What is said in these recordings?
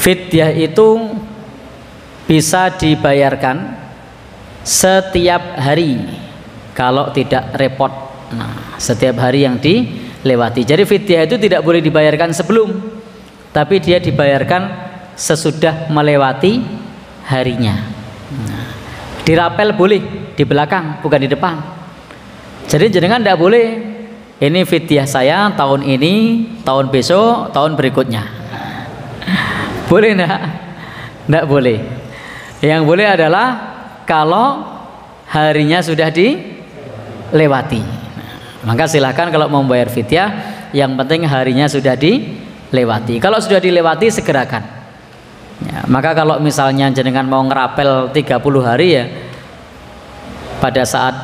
Fidyah itu bisa dibayarkan setiap hari kalau tidak repot. Nah, setiap hari yang dilewati. Jadi fidyah itu tidak boleh dibayarkan sebelum, tapi dia dibayarkan sesudah melewati harinya. Nah, dirapel boleh di belakang, bukan di depan. Jadi jenengan tidak boleh, ini fidyah saya tahun ini, tahun besok, tahun berikutnya. Boleh enggak? Enggak boleh. Yang boleh adalah kalau harinya sudah dilewati. Maka silahkan kalau mau membayar fidyah, yang penting harinya sudah dilewati. Kalau sudah dilewati segerakan. Ya, maka kalau misalnya jenengan mau ngerapel 30 hari ya, pada saat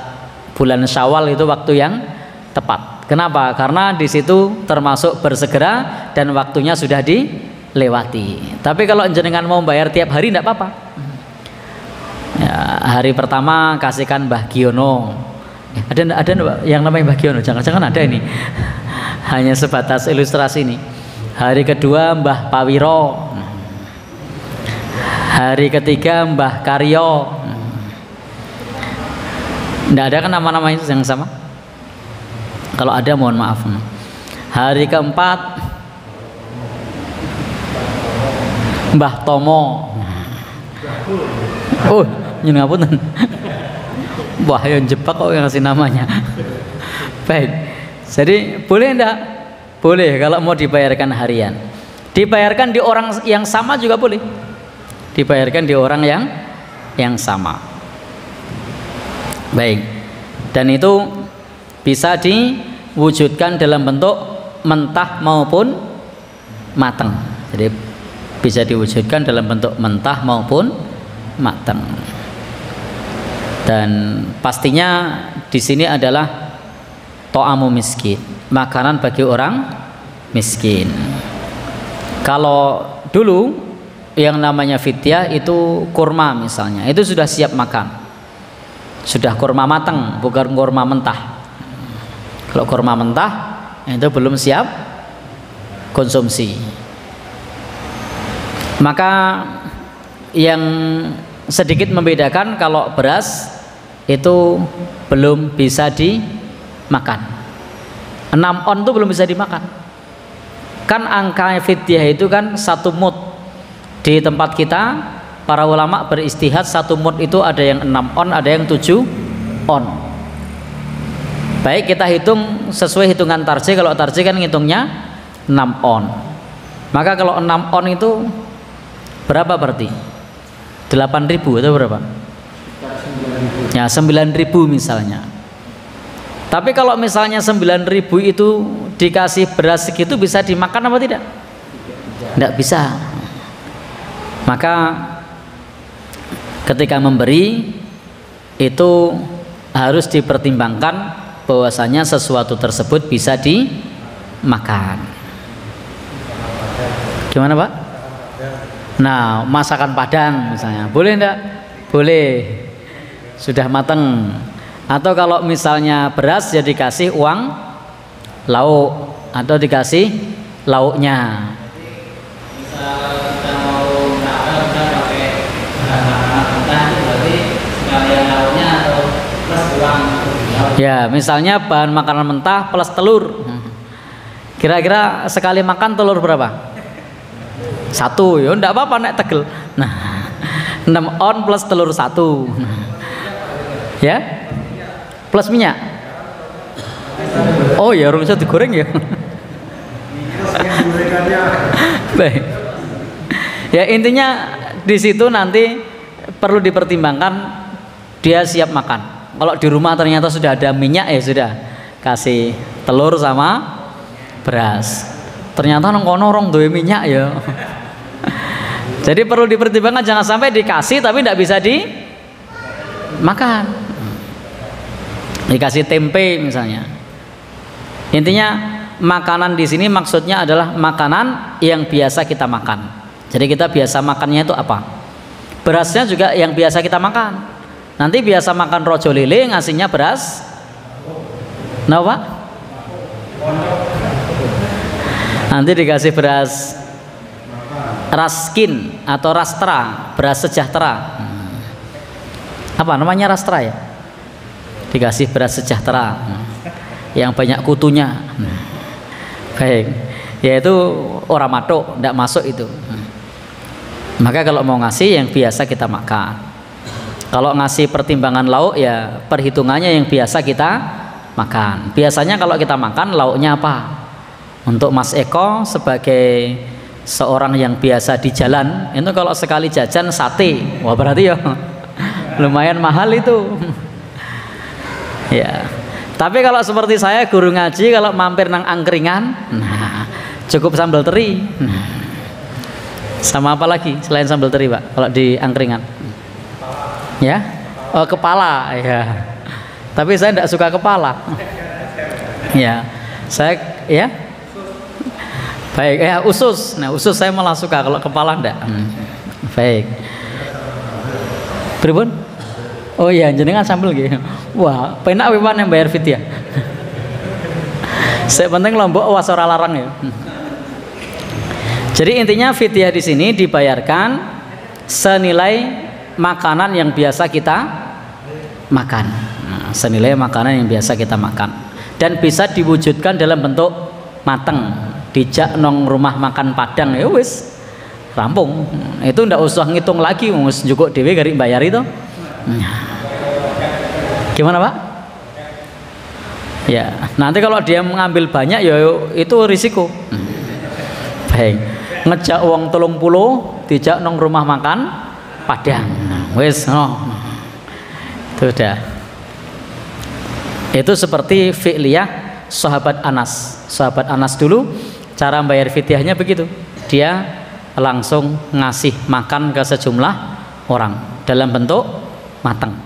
bulan Syawal itu waktu yang tepat. Kenapa? Karena di situ termasuk bersegera dan waktunya sudah dilewati. Tapi kalau jenengan mau bayar tiap hari tidak apa-apa. Ya, hari pertama kasihkan Mbah Giono. Ada yang namanya Mbah Giono? Jangan-jangan ada ini. Hanya sebatas ilustrasi ini. Hari kedua Mbah Pawiro. Hari ketiga Mbah Karyo. Tidak ada kan nama-nama itu yang sama? Kalau ada mohon maaf. Hari keempat Mbah Tomo. Oh, nyun ngapunten. Wah, yang jebak kok yang ngasih namanya. Baik. Jadi boleh enggak? Boleh kalau mau dibayarkan harian. Dibayarkan di orang yang sama juga boleh. Dibayarkan di orang yang sama. Baik. Dan itu bisa diwujudkan dalam bentuk mentah maupun matang. Jadi bisa diwujudkan dalam bentuk mentah maupun matang. Dan pastinya di sini adalah to'amu miskin, makanan bagi orang miskin. Kalau dulu yang namanya fidyah itu kurma misalnya, itu sudah siap makan, sudah kurma matang, bukan kurma mentah. Kalau kurma mentah itu belum siap konsumsi. Maka yang sedikit membedakan kalau beras itu belum bisa dimakan. 6 on itu belum bisa dimakan. Kan angka fidyah itu kan 1 mud. Di tempat kita para ulama beristihad 1 mud itu ada yang 6 on, ada yang 7 on. Baik, kita hitung sesuai hitungan tarjih. Kalau tarjih kan ngitungnya 6 on. Maka kalau 6 on itu berapa berarti? 8.000 atau berapa? Ya 9.000 misalnya. Tapi kalau misalnya 9.000 itu dikasih beras segitu bisa dimakan apa tidak? Tidak bisa. Maka ketika memberi itu harus dipertimbangkan bahwasanya sesuatu tersebut bisa dimakan. Gimana Pak? Nah, masakan Padang misalnya, boleh enggak? Boleh. Sudah matang. Atau kalau misalnya beras ya dikasih uang lauk atau dikasih lauknya. Kita mau pakai berarti sekalian lauknya atau plus uang. Ya, misalnya bahan makanan mentah plus telur. Kira-kira sekali makan telur berapa? 1, ya enggak apa-apa nek tegel. Nah, 6 on plus telur 1. Ya? Plus minyak. Oh ya, harus digoreng ya. Baik. Ya intinya di situ nanti perlu dipertimbangkan dia siap makan. Kalau di rumah ternyata sudah ada minyak ya sudah kasih telur sama beras. Ternyata nang kono orang duwe minyak ya. Jadi perlu dipertimbangkan, jangan sampai dikasih tapi tidak bisa dimakan. Dikasih tempe misalnya. Intinya makanan di sini maksudnya adalah makanan yang biasa kita makan. Jadi kita biasa makannya itu apa? Berasnya juga yang biasa kita makan. Nanti biasa makan rojo lele ngasihnya beras. Nah Pak? Nanti dikasih beras raskin atau rastra, beras sejahtera. Apa namanya rastra ya? Dikasih beras sejahtera yang banyak kutunya. Baik, yaitu orang matok, tidak masuk itu. Maka kalau mau ngasih yang biasa kita makan. Kalau ngasih pertimbangan lauk ya perhitungannya yang biasa kita makan. Biasanya kalau kita makan lauknya apa? Untuk Mas Eko sebagai seorang yang biasa di jalan, itu kalau sekali jajan sate, wah berarti ya lumayan mahal itu. Ya. Tapi kalau seperti saya guru ngaji, kalau mampir nang angkringan, nah cukup sambal teri. Sama apa lagi selain sambal teri, Pak? Kalau di angkringan? Ya, oh kepala, ya. Tapi saya tidak suka kepala. Ya, saya ya. Baik, ya usus. Nah usus saya malah suka, kalau kepala enggak. Baik. Pripun? Oh iya, jenengan sambel gitu. Wah, penak wiman yang bayar fidyah. Saya penting lombok was ora larang ya. Jadi intinya fidyah di sini dibayarkan senilai makanan yang biasa kita makan. Nah, senilai makanan yang biasa kita makan. Dan bisa diwujudkan dalam bentuk mateng. Dijak nong rumah makan Padang ya wis rampung. Itu ndak usah ngitung lagi, wis njukuk dhewe gari bayar itu. Gimana Pak? Ya, nanti kalau dia mengambil banyak ya itu risiko. Baik, ngejak uang 30 dijak nong rumah makan Padang. Wes, itu udah. Itu seperti fi'liyah sahabat Anas. Sahabat Anas dulu cara membayar fidyahnya begitu. Dia langsung ngasih makan ke sejumlah orang dalam bentuk matang.